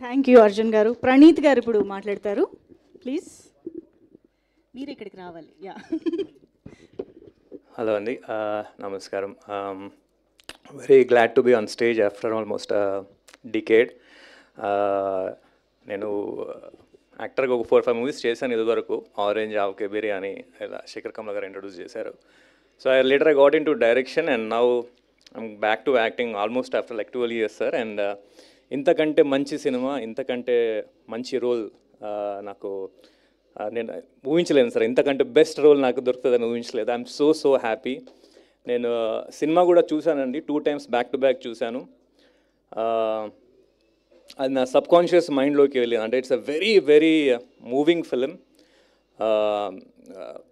Thank you Arjun గారు. ప్రణీత్ గారు ఇప్పుడు మాట్లాడతారు, ప్లీజ్. మీరు ఇక్కడికి రావాలి. యా. హలో అండి, నమస్కారం. Very glad to be on stage after almost decade. నేను యాక్టర్గా ఒక 4-5 మూవీస్ చేశాను ఇదివరకు. ఆరెంజ్, ఆవకే బిర్యానీ, ఇలా శేఖర్ కమల గారు ఇంట్రొడ్యూస్ చేశారు. So I got into direction and now I'm back to acting almost after like 12 years, sir. And ఇంతకంటే మంచి సినిమా, ఇంతకంటే మంచి రోల్ నాకు నేను ఊహించలేను సార్. ఇంతకంటే బెస్ట్ రోల్ నాకు దొరుకుతుందని ఊహించలేదు. I'm so happy. నేను సినిమా కూడా చూశానండి, 2 times బ్యాక్ టు బ్యాక్ చూశాను. అది నా సబ్కాన్షియస్ మైండ్లోకి వెళ్ళింది. అంటే it's a very moving film.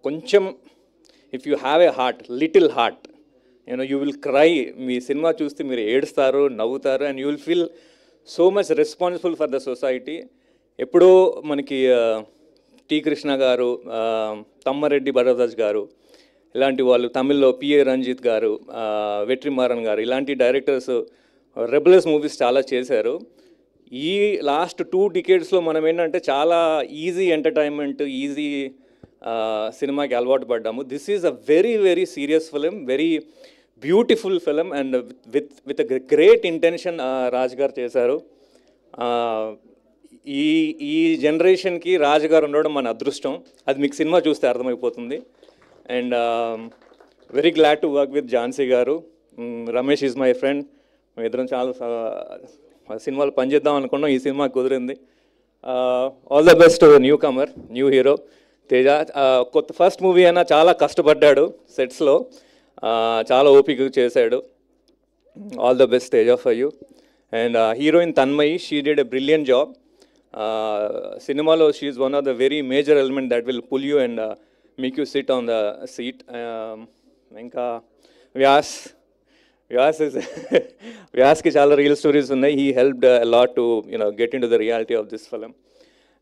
కొంచెం if you have a heart, little heart, you will cry. మీ సినిమా చూస్తే మీరు ఏడుస్తారు, నవ్వుతారు, and you will feel so much responsible for the society. ఎప్పుడో మనకి టి కృష్ణ గారు, తమ్మారెడ్డి భరద్వాజ్ గారు ఇలాంటి వాళ్ళు, తమిళ్లో పిఏ రంజిత్ గారు, వెట్రిమారన్ గారు, ఇలాంటి డైరెక్టర్స్ రెబలస్ మూవీస్ చాలా చేశారు. ఈ లాస్ట్ 2 decades మనం ఏంటంటే చాలా ఈజీ ఎంటర్టైన్మెంట్, ఈజీ సినిమాకి అలవాటు పడ్డాము. This is a very serious film, very beautiful film, and with great intention Raj గారు చేశారు. ఈ జనరేషన్కి రాజు గారు ఉండడం మన అదృష్టం. అది మీకు సినిమా చూస్తే అర్థమైపోతుంది. And very glad to work with Jhansi garu. Ramesh is my friend. మేము ఇద్దరం చాలా సినిమాలు పనిచేద్దాం అనుకున్నాం, ఈ సినిమా కుదిరింది. All the best newcomer, new hero Teja. కొత్త ఫస్ట్ మూవీ అయినా చాలా కష్టపడ్డాడు సెట్స్లో, చాలా ఓపిక చేశాడు. All the best Teja for you. And heroine Tanmayi, she did a brilliant job. సినిమాలో she is one of the very major element that will pull you and make you sit on the seat. ఇంకా వ్యాస్కి చాలా real stories ఉన్నాయి. He helped lot to get in to the reality of this film.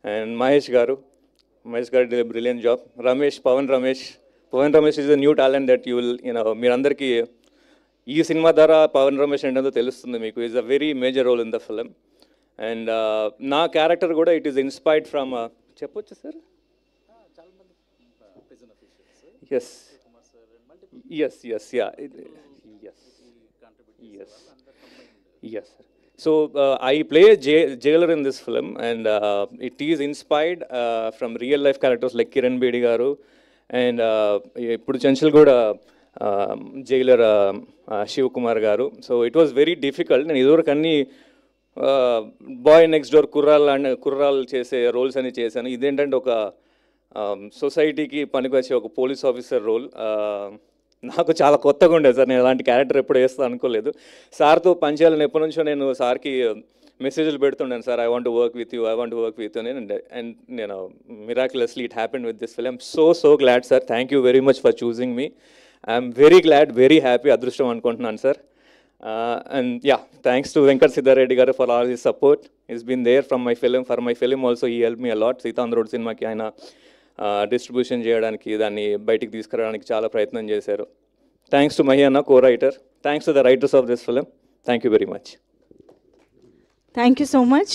And Mahesh garu did a brilliant job. Pavan Ramesh is a new talent that you will మీరందరికీ ఈ సినిమా ద్వారా పవన్ రమేష్ ఏంటో తెలుస్తుంది మీకు. Is a very major role in the film. And నా character కూడా it is inspired from, చెప్పొచ్చు sir? Yes. So I play a jailer in this film, and it is inspired from real life characters like Kiran Bedi garu, and ippudu Chanchalgooda jailer Shiv Kumar garu. So it was very difficult. నేను ఇదివరకు అన్ని bye next door కుర్రాలు చేసే roles అని చేశాను. ఇదేంటంటే ఒక సొసైటీకి పనికొచ్చే ఒక పోలీస్ ఆఫీసర్ రోల్. నాకు చాలా కొత్తగా ఉండేది సార్. నేను అలాంటి క్యారెక్టర్ ఎప్పుడు వేస్తాను అనుకోలేదు. సార్తో పనిచేయాలని ఎప్పటి నుంచో నేను సార్కి మెసేజ్లు పెడుతుండాను, sir I want to work with you and నేను miraculously it happened with this film. So glad sir. Thank you very much for choosing me. I'm very glad, very happy, అదృష్టం అనుకుంటున్నాను sir. And thanks to Venkat Siddhareddy garu for all his support. He's been there for my film also. He help me a lot. Seethandhra road సినిమాకి ఆయన distribution చేయడానికి, దాన్ని బయటికి తీసుకురావడానికి చాలా ప్రయత్నం చేశారు. థ్యాంక్స్ టు మహి అన్న, co-writer. Thanks to the writers of this film. Thank you very much. Thank you so much.